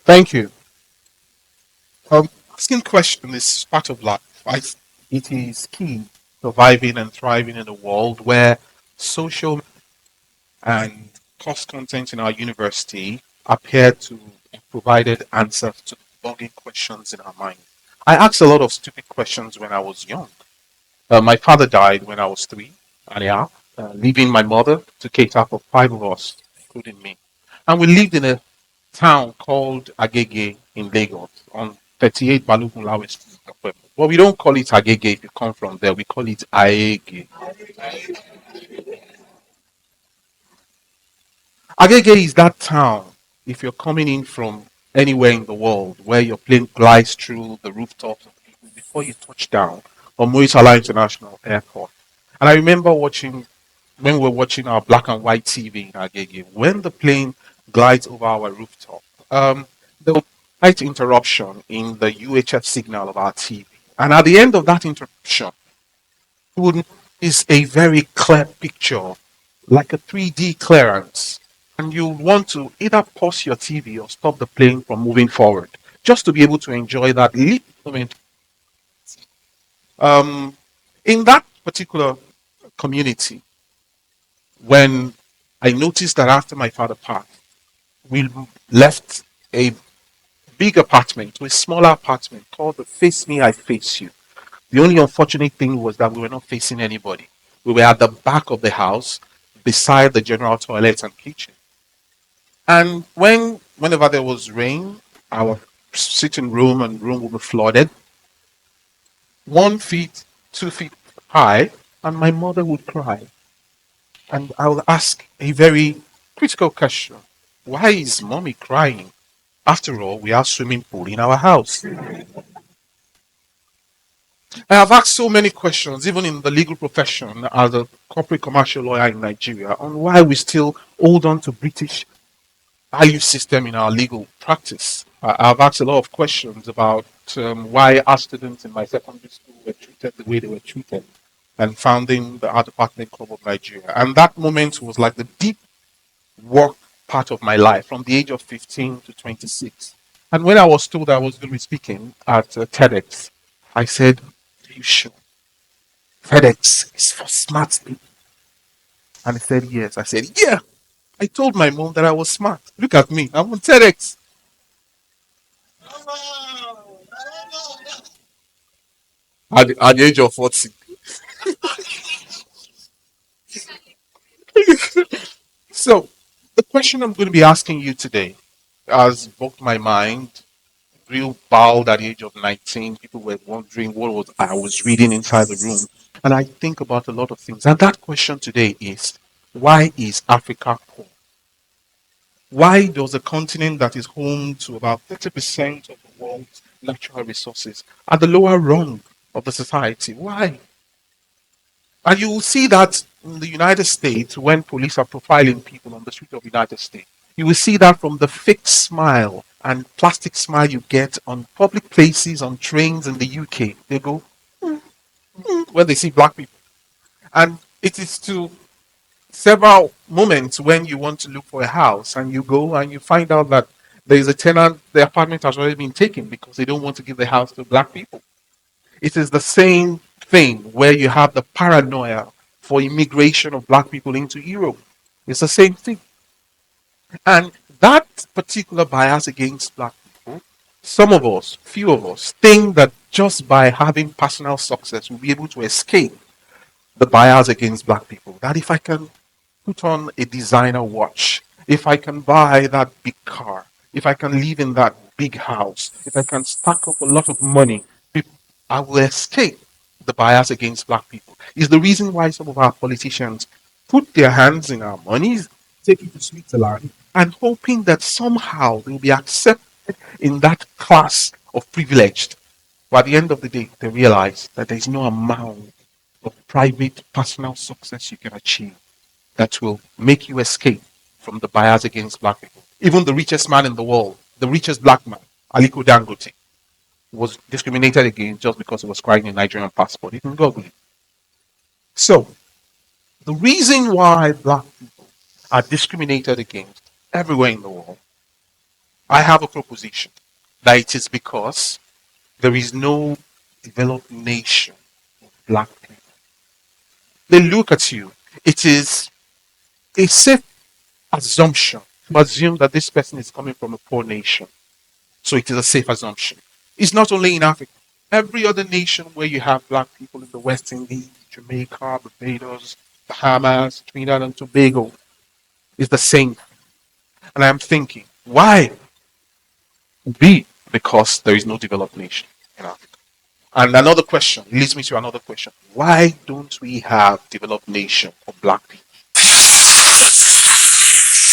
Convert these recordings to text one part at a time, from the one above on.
Thank you. Asking questions is part of life. It is key surviving and thriving in a world where social and course content in our university appear to have provided answers to the bugging questions in our mind. I asked a lot of stupid questions when I was young. My father died when I was 3 and a half, leaving my mother to cater for five of us, including me. And we lived in a town called Agege in Lagos on 38 Balogun Street. But we don't call it Agege if you come from there. We call it Aege. Agege is that town if you're coming in from anywhere in the world where your plane glides through the rooftops of people before you touch down on Muritala International Airport. And I remember watching when we were watching our black and white TV in Agege, when the plane glides over our rooftop, there was a slight interruption in the UHF signal of our TV. And at the end of that interruption, you would notice a very clear picture, like a 3D clearance. And you want to either pause your TV or stop the plane from moving forward, just to be able to enjoy that little moment. Um, in that particular community, when I noticed that after my father passed, we left a big apartment to a smaller apartment called the Face Me, I Face You. The only unfortunate thing was that we were not facing anybody. We were at the back of the house, beside the general toilet and kitchen. And whenever there was rain, our sitting room and room would be flooded, 1 feet, 2 feet high, and my mother would cry. And I will ask a very critical question. Why is mommy crying? After all, we have swimming pool in our house. I have asked so many questions, even in the legal profession as a corporate commercial lawyer in Nigeria, on why we still hold on to British value system in our legal practice. I've asked a lot of questions about why our students in my secondary school were treated the way they were treated and founding the Art Department Club of Nigeria. And that moment was like the deep work part of my life from the age of 15 to 26. And when I was told I was going to be speaking at TEDx, I said, are you sure? TEDx is for smart people. And he said, yes. I said, yeah. I told my mom that I was smart. Look at me. I'm on TEDx at the age of 40. So, the question I'm going to be asking you today has bogged my mind. Real bald at the age of 19. People were wondering what was I was reading inside the room. And I think about a lot of things. And that question today is, why is Africa poor? Why does a continent that is home to about 30% of the world's natural resources at the lower rung of the society? Why? And you will see that in the United States when police are profiling people on the street of the United States. You will see that from the fake smile and plastic smile you get on public places, on trains in the UK. They go when they see black people. And it is to several moments when you want to look for a house and you go and you find out that there is a tenant, the apartment has already been taken because they don't want to give the house to black people. It is the same thing where you have the paranoia for immigration of black people into Europe. It's the same thing. And that particular bias against black people, some of us, few of us, think that just by having personal success, we'll be able to escape the bias against black people. That if I can put on a designer watch, if I can buy that big car, if I can live in that big house, if I can stack up a lot of money, I will escape the bias against black people. Is the reason why some of our politicians put their hands in our monies, take it to Switzerland, and hoping that somehow they'll be accepted in that class of privileged. But at the end of the day, they realize that there's no amount of private personal success you can achieve that will make you escape from the bias against black people. Even the richest man in the world, the richest black man, Aliko Dangote, was discriminated against just because he was carrying a Nigerian passport. You can Google it. So, the reason why black people are discriminated against everywhere in the world I have a proposition that it is because there is no developed nation of black people. They look at you. It is a safe assumption to assume that this person is coming from a poor nation. So it is a safe assumption. It's not only in Africa. Every other nation where you have black people in the West Indies, Jamaica, Barbados, Bahamas, Trinidad and Tobago is the same. And I'm thinking, why? B, because there is no developed nation in Africa. And another question leads me to another question. Why don't we have developed nation of black people?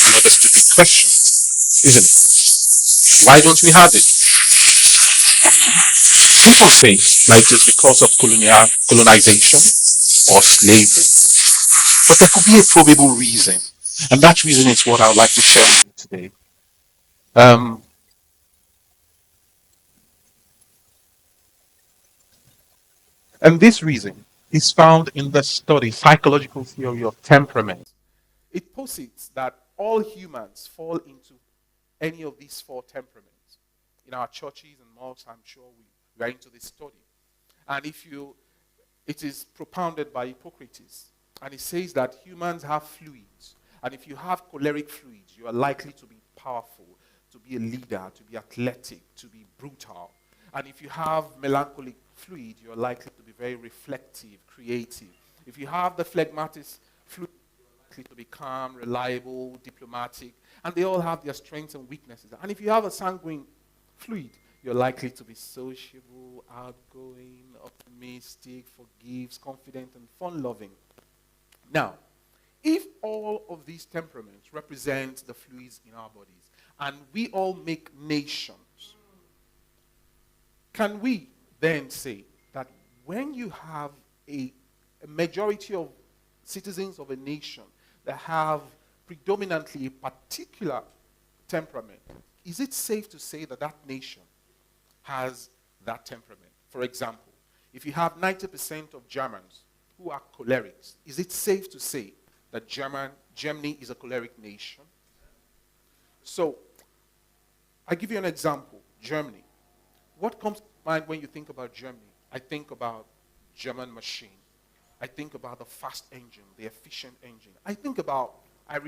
Another stupid question, isn't it? Why don't we have it? People say like it's because of colonization or slavery. But there could be a probable reason. And that reason is what I would like to share with you today. Um, and this reason is found in the study, psychological theory of temperament. It posits that all humans fall into any of these four temperaments. In our churches and mosques, I'm sure we are into this study. And it is propounded by Hippocrates. And it says that humans have fluids. And if you have choleric fluids, you are likely to be powerful, to be a leader, to be athletic, to be brutal. And if you have melancholic fluid, you're likely to be very reflective, creative. If you have the phlegmatic fluid, you're likely to be calm, reliable, diplomatic. And they all have their strengths and weaknesses. And if you have a sanguine fluid, you're likely to be sociable, outgoing, optimistic, forgives, confident, and fun-loving. Now, if all of these temperaments represent the fluids in our bodies, and we all make nations, can we then say that when you have a majority of citizens of a nation that have predominantly a particular temperament, is it safe to say that that nation has that temperament? For example, if you have 90% of Germans who are cholerics, is it safe to say that Germany is a choleric nation? So, I give you an example, Germany. What comes to mind when you think about Germany? I think about German machine. I think about the fast engine, the efficient engine. I think about, I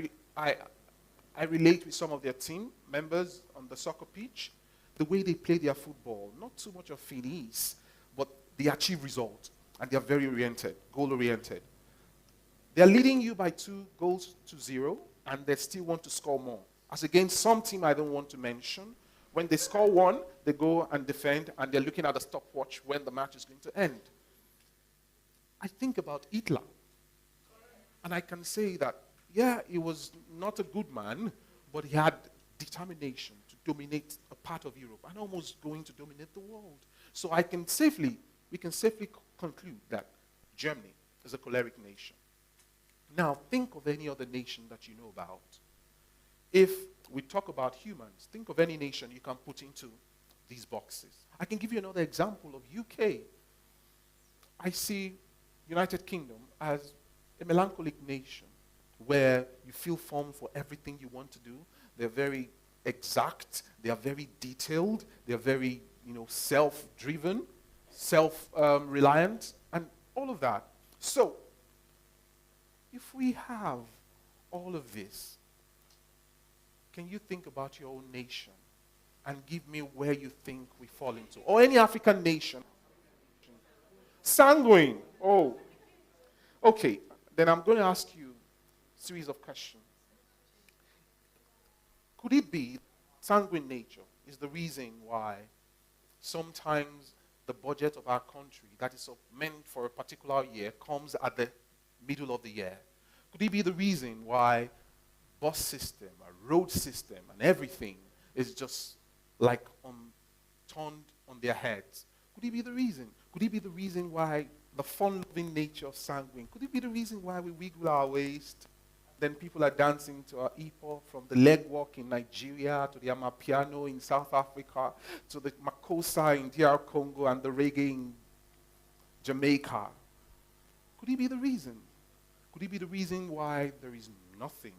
relate with some of their team members on the soccer pitch, the way they play their football. Not too much of finesse, but they achieve results. And they are very oriented, goal-oriented. They are leading you by 2-0, and they still want to score more. As against some team I don't want to mention, when they score one, they go and defend, and they're looking at the stopwatch when the match is going to end. I think about Hitler, and I can say that, yeah, he was not a good man, but he had determination to dominate a part of Europe and almost going to dominate the world. So we can safely conclude that Germany is a choleric nation. Now, think of any other nation that you know about. If we talk about humans, think of any nation you can put into these boxes. I can give you another example of UK. I see United Kingdom as a melancholic nation where you feel formed for everything you want to do. They're very exact. They are very detailed. They are very, self-driven, self-reliant, and all of that. So, if we have all of this, can you think about your own nation and give me where you think we fall into? Or any African nation. Sanguine. Oh. Okay. Then I'm going to ask you a series of questions. Could it be sanguine nature is the reason why sometimes the budget of our country that is meant for a particular year comes at the middle of the year? Could it be the reason why bus system, a road system, and everything is just like turned on their heads? Could it be the reason? Could it be the reason why the fun-loving nature of sanguine? Could it be the reason why we wiggle our waist? Then people are dancing to our hip-hop, from the leg walk in Nigeria to the Amapiano in South Africa to the Makossa in DR Congo and the reggae in Jamaica. Could it be the reason? Could it be the reason why there is nothing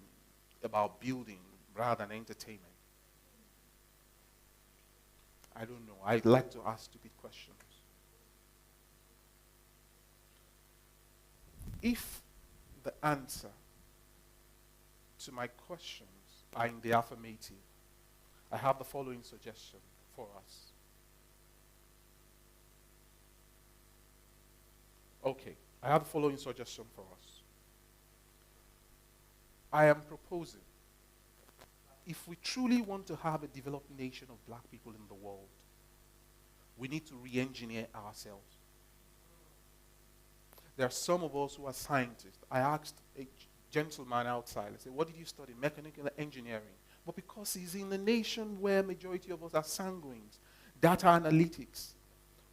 about building rather than entertainment? I don't know. I like to ask stupid questions. If the answer to my questions are in the affirmative, I have the following suggestion for us. Okay, I have the following suggestion for us. I am proposing, if we truly want to have a developed nation of black people in the world, we need to re-engineer ourselves. There are some of us who are scientists. I asked a gentleman outside, I said, what did you study? Mechanical engineering. But because he's in a nation where majority of us are sanguines, data analytics,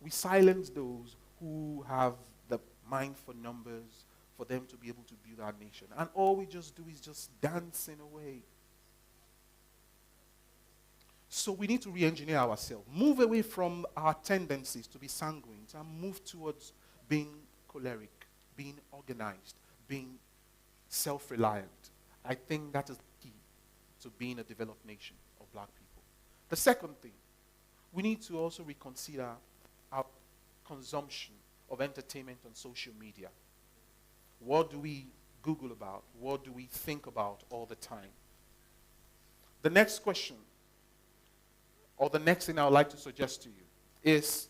we silence those who have the mind for numbers, for them to be able to build our nation. And all we just do is just dancing away. So we need to re-engineer ourselves, move away from our tendencies to be sanguines and move towards being choleric, being organized, being self-reliant. I think that is the key to being a developed nation of black people. The second thing, we need to also reconsider our consumption of entertainment on social media. What do we Google about? What do we think about all the time? The next question, or the next thing I would like to suggest to you, is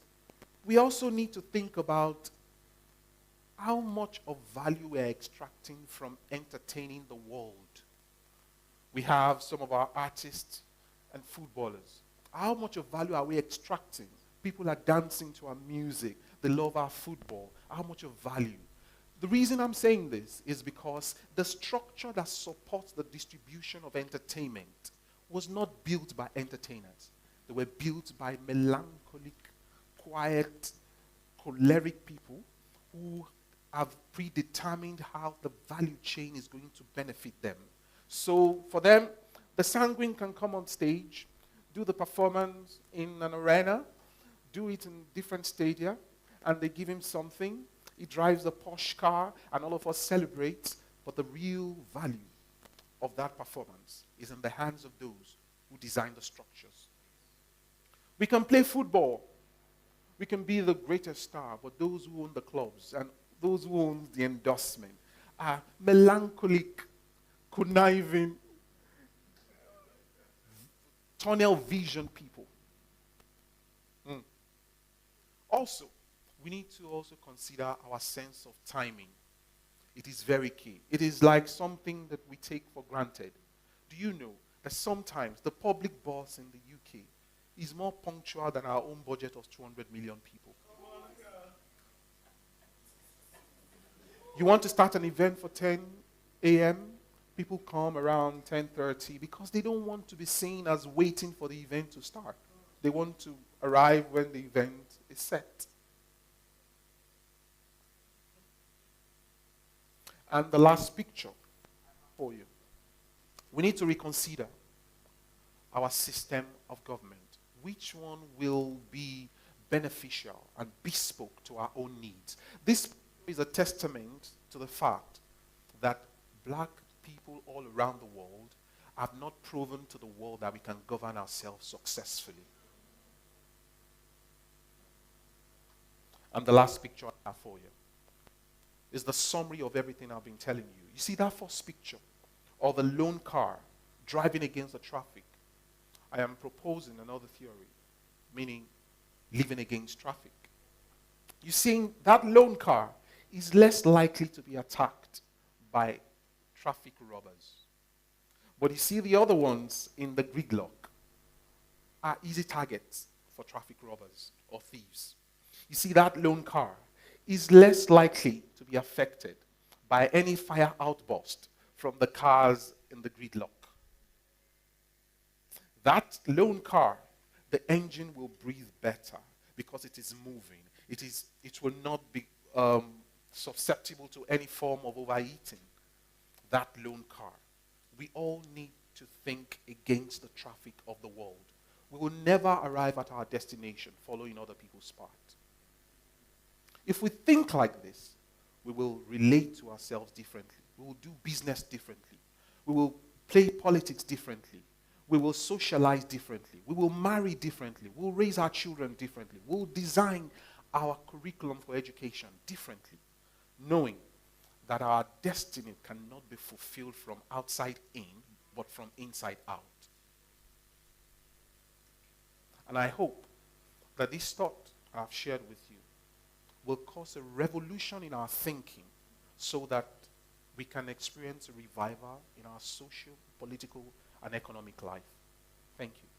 we also need to think about how much of value we're extracting from entertaining the world. We have some of our artists and footballers. How much of value are we extracting? People are dancing to our music. They love our football. How much of value? The reason I'm saying this is because the structure that supports the distribution of entertainment was not built by entertainers. They were built by melancholic, quiet, choleric people who have predetermined how the value chain is going to benefit them. So for them, the sanguine can come on stage, do the performance in an arena, do it in different stadia, and they give him something. He drives a posh car, and all of us celebrate. But the real value of that performance is in the hands of those who design the structures. We can play football. We can be the greatest star, but those who own the clubs and those who own the endorsement are melancholic, conniving, tunnel vision people. Also, we need to also consider our sense of timing. It is very key. It is like something that we take for granted. Do you know that sometimes the public bus in the UK is more punctual than our own budget of 200 million people? You want to start an event for 10 a.m., people come around 10:30 because they don't want to be seen as waiting for the event to start. They want to arrive when the event is set. And the last picture for you. We need to reconsider our system of government. Which one will be beneficial and bespoke to our own needs? This is a testament to the fact that black people all around the world have not proven to the world that we can govern ourselves successfully. And the last picture I have for you is the summary of everything I've been telling you. You see that first picture, or the lone car driving against the traffic? I am proposing another theory, meaning living against traffic. You see, that lone car is less likely to be attacked by traffic robbers. But you see, the other ones in the gridlock are easy targets for traffic robbers or thieves. You see, that lone car is less likely to be affected by any fire outburst from the cars in the gridlock. That lone car, the engine will breathe better because it is moving. It will not be susceptible to any form of overheating. That lone car. We all need to think against the traffic of the world. We will never arrive at our destination following other people's path. If we think like this, we will relate to ourselves differently. We will do business differently. We will play politics differently. We will socialize differently. We will marry differently. We'll raise our children differently. We'll design our curriculum for education differently, knowing that our destiny cannot be fulfilled from outside in, but from inside out. And I hope that this thought I've shared with you will cause a revolution in our thinking so that we can experience a revival in our social, political, and economic life. Thank you.